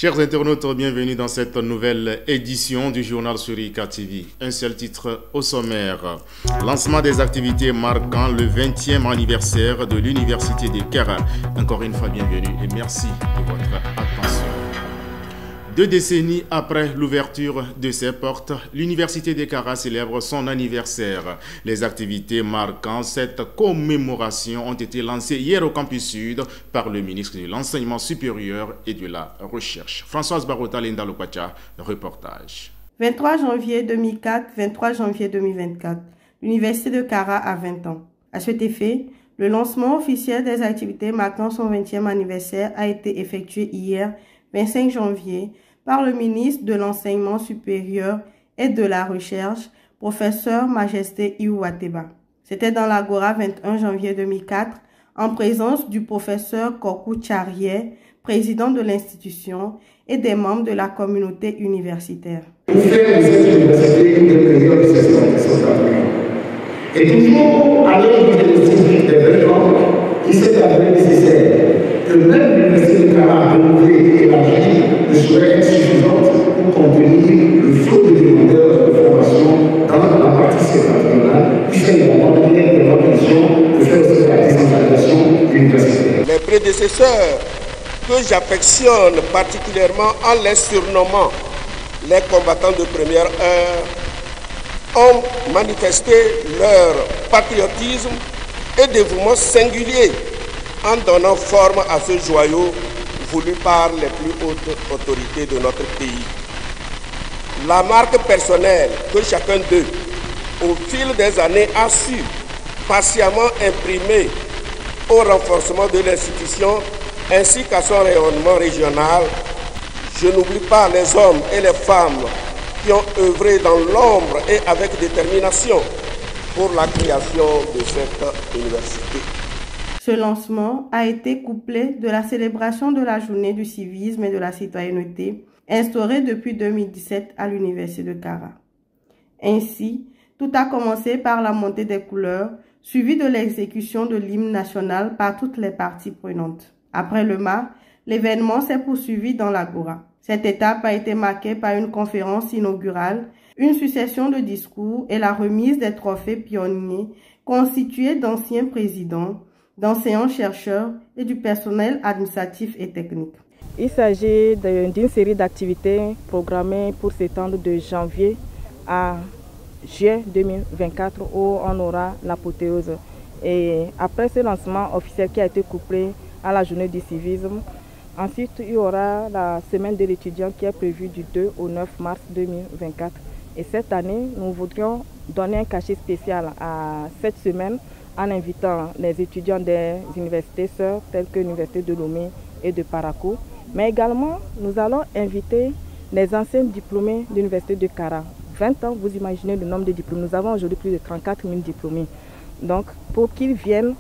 Chers internautes, bienvenue dans cette nouvelle édition du journal sur IK TV. Un seul titre au sommaire. Lancement des activités marquant le 20e anniversaire de l'Université de Kara. Encore une fois, bienvenue et merci de votre attention. 2 décennies après l'ouverture de ses portes, l'Université de Kara célèbre son anniversaire. Les activités marquant cette commémoration ont été lancées hier au campus Sud par le ministre de l'Enseignement supérieur et de la Recherche. Françoise Barota, Linda Lokwacha, reportage. 23 janvier 2004, 23 janvier 2024, l'Université de Kara a 20 ans. À cet effet, le lancement officiel des activités marquant son 20e anniversaire a été effectué hier, 25 janvier, par le ministre de l'Enseignement supérieur et de la Recherche, professeur Majesté Iouateba. C'était dans l'Agora 21 janvier 2004, en présence du professeur Kokou Tcharier, président de l'institution, et des membres de la communauté universitaire. Pour faire de cette université une des meilleures de ses campagnes. Et toujours à l'aide du diagnostic des 20 ans, il s'est avéré nécessaire que même l'Université de Kara renouvelée et élargie ne serait insuffisante pour contenir le flot de demandeurs de formation dans la partie septentrionale, puisqu'également il est de notre vision de faire aussi la décentralisation universitaire. Les prédécesseurs que j'affectionne particulièrement en les surnommant les combattants de première heure ont manifesté leur patriotisme et dévouement singulier en donnant forme à ce joyau voulu par les plus hautes autorités de notre pays. La marque personnelle que chacun d'eux, au fil des années, a su patiemment imprimer au renforcement de l'institution ainsi qu'à son rayonnement régional. Je n'oublie pas les hommes et les femmes qui ont œuvré dans l'ombre et avec détermination pour la création de cette université. Ce lancement a été couplé de la célébration de la journée du civisme et de la citoyenneté instaurée depuis 2017 à l'Université de Kara. Ainsi, tout a commencé par la montée des couleurs, suivie de l'exécution de l'hymne national par toutes les parties prenantes. Après le mât, l'événement s'est poursuivi dans l'Agora. Cette étape a été marquée par une conférence inaugurale, une succession de discours et la remise des trophées pionniers constitués d'anciens présidents, d'enseignants-chercheurs et du personnel administratif et technique. Il s'agit d'une série d'activités programmées pour s'étendre de janvier à juin 2024 où on aura l'apothéose. Et après ce lancement officiel qui a été couplé à la journée du civisme, ensuite il y aura la semaine de l'étudiant qui est prévue du 2 au 9 mars 2024. Et cette année, nous voudrions donner un cachet spécial à cette semaine en invitant les étudiants des universités sœurs telles que l'Université de Lomé et de Parakou. Mais également, nous allons inviter les anciens diplômés de l'Université de Kara. 20 ans, vous imaginez le nombre de diplômés. Nous avons aujourd'hui plus de 34 000 diplômés. Donc, pour qu'ils viennent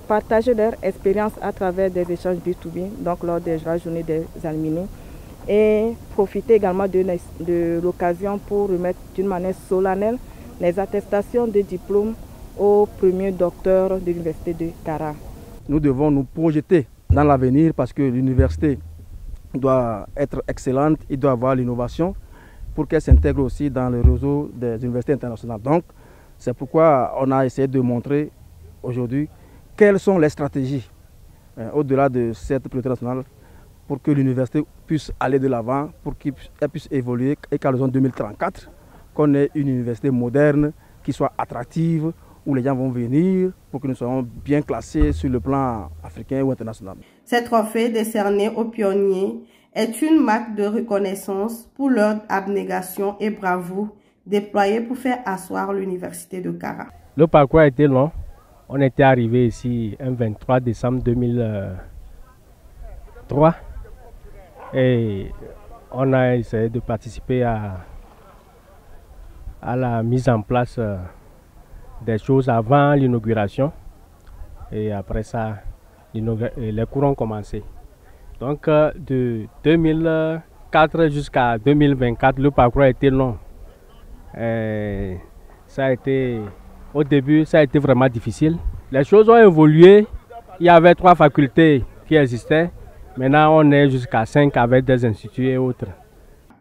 partager leur expérience à travers des échanges B2B, donc lors de la journée des alumni, et profiter également de l'occasion pour remettre d'une manière solennelle les attestations de diplômes au premier docteur de l'Université de Kara. Nous devons nous projeter dans l'avenir parce que l'université doit être excellente, il doit avoir l'innovation pour qu'elle s'intègre aussi dans le réseau des universités internationales. Donc, c'est pourquoi on a essayé de montrer aujourd'hui quelles sont les stratégies au-delà de cette priorité nationale pour que l'université puisse aller de l'avant, pour qu'elle puisse évoluer et qu'à l'horizon 2034, qu'on ait une université moderne qui soit attractive, où les gens vont venir pour que nous soyons bien classés sur le plan africain ou international. Cet trophée décerné aux pionniers est une marque de reconnaissance pour leur abnégation et bravoure déployée pour faire asseoir l'Université de Kara. Le parcours a été long. On était arrivé ici un 23 décembre 2003 et on a essayé de participer à la mise en place des choses avant l'inauguration et après ça les cours ont commencé. Donc de 2004 jusqu'à 2024 le parcours a été long. Et ça a été, au début ça a été vraiment difficile. Les choses ont évolué, il y avait 3 facultés qui existaient Maintenant, on est jusqu'à 5 avec des instituts et autres.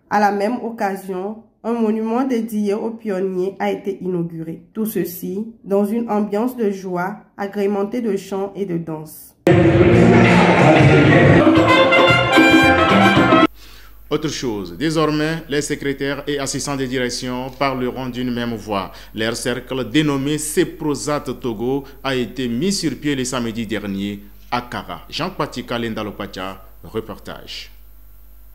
À la même occasion, un monument dédié aux pionniers a été inauguré. Tout ceci dans une ambiance de joie agrémentée de chants et de danse. Autre chose, désormais, les secrétaires et assistants de direction parleront d'une même voix. Leur cercle dénommé Seprosat Togo a été mis sur pied le samedi dernier à Kara. Jean-Patika Lendalopacha, reportage.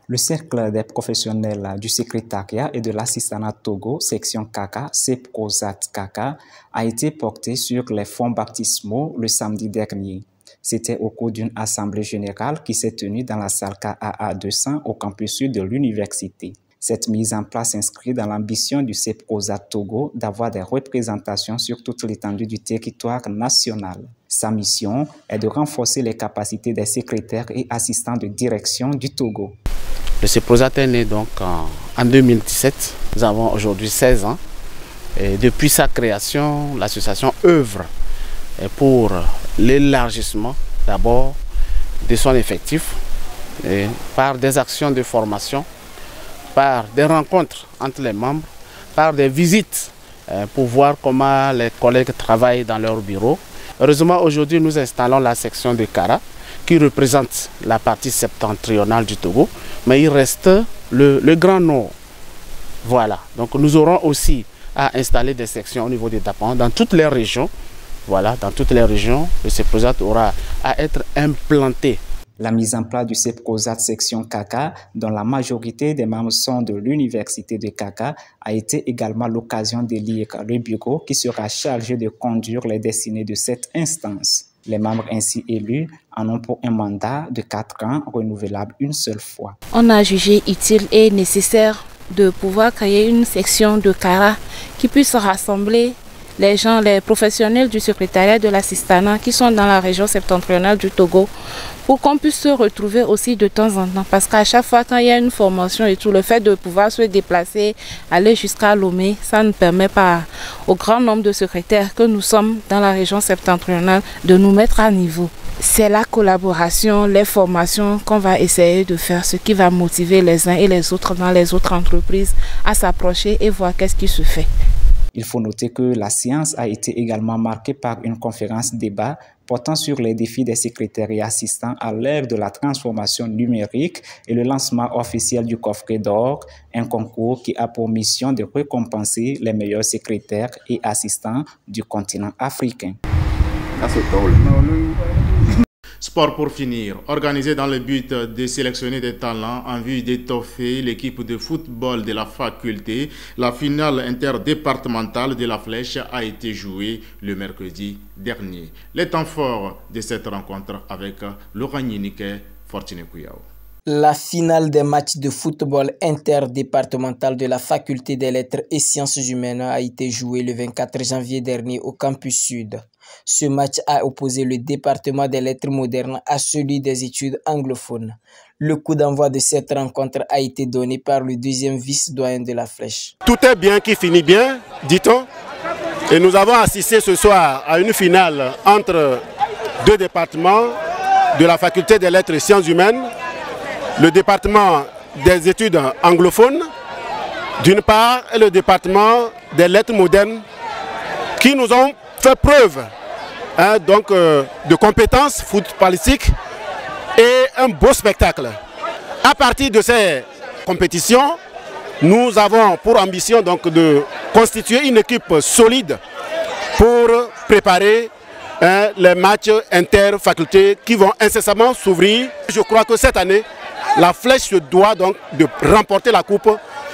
Le cercle des professionnels du secrétariat et de l'assistanat Togo, section Kaka, Seprosat Kaka, a été porté sur les fonds baptismaux le samedi dernier. C'était au cours d'une assemblée générale qui s'est tenue dans la salle KAA 200 au campus sud de l'université. Cette mise en place s'inscrit dans l'ambition du Seprosat Togo d'avoir des représentations sur toute l'étendue du territoire national. Sa mission est de renforcer les capacités des secrétaires et assistants de direction du Togo. Le Seprosat est né donc en 2017. Nous avons aujourd'hui 16 ans. Et depuis sa création, l'association œuvre pour l'élargissement d'abord de son effectif et par des actions de formation, par des rencontres entre les membres, par des visites pour voir comment les collègues travaillent dans leur bureau. Heureusement, aujourd'hui, nous installons la section de Kara qui représente la partie septentrionale du Togo, mais il reste le Grand Nord. Voilà, donc nous aurons aussi à installer des sections au niveau des Dapan dans toutes les régions. Voilà, dans toutes les régions, le Seprosat aura à être implanté. La mise en place du Seprosat section Kaka, dont la majorité des membres sont de l'université de Kaka, a été également l'occasion d'élire le bureau qui sera chargé de conduire les destinées de cette instance. Les membres ainsi élus en ont pour un mandat de 4 ans renouvelable une seule fois. On a jugé utile et nécessaire de pouvoir créer une section de Kara qui puisse rassembler les gens, les professionnels du secrétariat de l'assistanat qui sont dans la région septentrionale du Togo pour qu'on puisse se retrouver aussi de temps en temps. Parce qu'à chaque fois quand il y a une formation et tout, le fait de pouvoir se déplacer, aller jusqu'à Lomé, ça ne permet pas au grand nombre de secrétaires que nous sommes dans la région septentrionale de nous mettre à niveau. C'est la collaboration, les formations qu'on va essayer de faire, ce qui va motiver les uns et les autres dans les autres entreprises à s'approcher et voir qu'est-ce qui se fait. Il faut noter que la séance a été également marquée par une conférence débat portant sur les défis des secrétaires et assistants à l'ère de la transformation numérique et le lancement officiel du coffret d'or, un concours qui a pour mission de récompenser les meilleurs secrétaires et assistants du continent africain. Sport pour finir, organisé dans le but de sélectionner des talents en vue d'étoffer l'équipe de football de la faculté, la finale interdépartementale de la Flèche a été jouée le mercredi dernier. Les temps forts de cette rencontre avec Laurent Ninique, Fortuné Kouyao. La finale des matchs de football interdépartemental de la faculté des lettres et sciences humaines a été jouée le 24 janvier dernier au campus sud. Ce match a opposé le département des lettres modernes à celui des études anglophones. Le coup d'envoi de cette rencontre a été donné par le deuxième vice-doyen de la Flèche. Tout est bien qui finit bien, dit-on. Et nous avons assisté ce soir à une finale entre deux départements de la faculté des lettres et sciences humaines. Le département des études anglophones, d'une part, et le département des lettres modernes, qui nous ont fait preuve de compétences footballistiques et un beau spectacle. À partir de ces compétitions, nous avons pour ambition de constituer une équipe solide pour préparer les matchs interfacultés qui vont incessamment s'ouvrir. Je crois que cette année, la Flèche se doit donc de remporter la coupe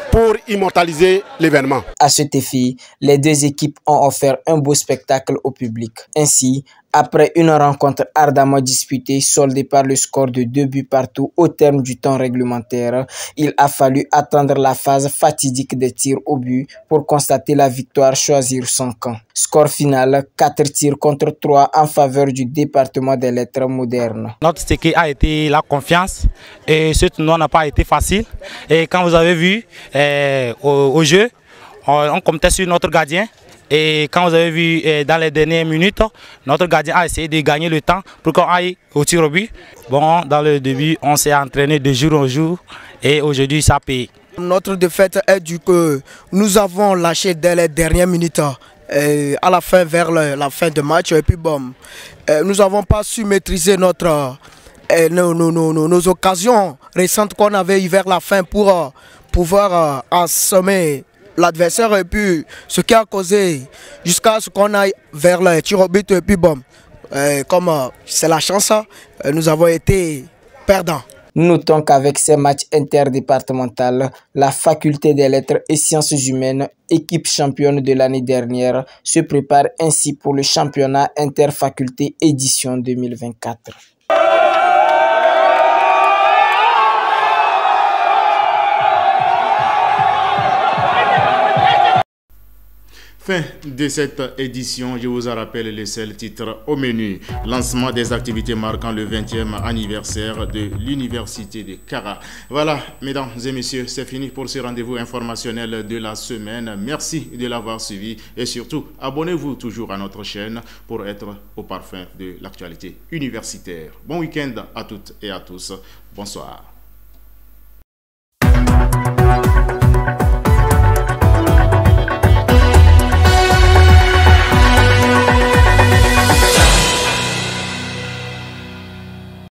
pour immortaliser l'événement. À cet effet, les deux équipes ont offert un beau spectacle au public. Ainsi, après une rencontre ardemment disputée, soldée par le score de 2 buts partout au terme du temps réglementaire, il a fallu attendre la phase fatidique des tirs au but pour constater la victoire, choisir son camp. Score final, 4 tirs contre 3 en faveur du département des lettres modernes. Notre séquence a été la confiance et ce tournoi n'a pas été facile. Et quand vous avez vu au jeu, on comptait sur notre gardien Et quand vous avez vu dans les dernières minutes, notre gardien a essayé de gagner le temps pour qu'on aille au tir au but. Bon, dans le début, on s'est entraîné de jour en jour et aujourd'hui, ça paye. Notre défaite est due que nous avons lâché dès les dernières minutes. À la fin, vers la fin de match, et puis bon, nous n'avons pas su maîtriser nos occasions récentes qu'on avait eues vers la fin pour pouvoir assommer l'adversaire, et puis ce qui a causé jusqu'à ce qu'on aille vers le tir au but, et puis bon, comme c'est la chance, nous avons été perdants. Notons qu'avec ces matchs interdépartementaux, la faculté des lettres et sciences humaines, équipe championne de l'année dernière, se prépare ainsi pour le championnat interfaculté édition 2024. Fin de cette édition, je vous rappelle les seuls titres au menu. Lancement des activités marquant le 20e anniversaire de l'Université de Kara. Voilà, mesdames et messieurs, c'est fini pour ce rendez-vous informationnel de la semaine. Merci de l'avoir suivi et surtout, abonnez-vous toujours à notre chaîne pour être au parfum de l'actualité universitaire. Bon week-end à toutes et à tous. Bonsoir.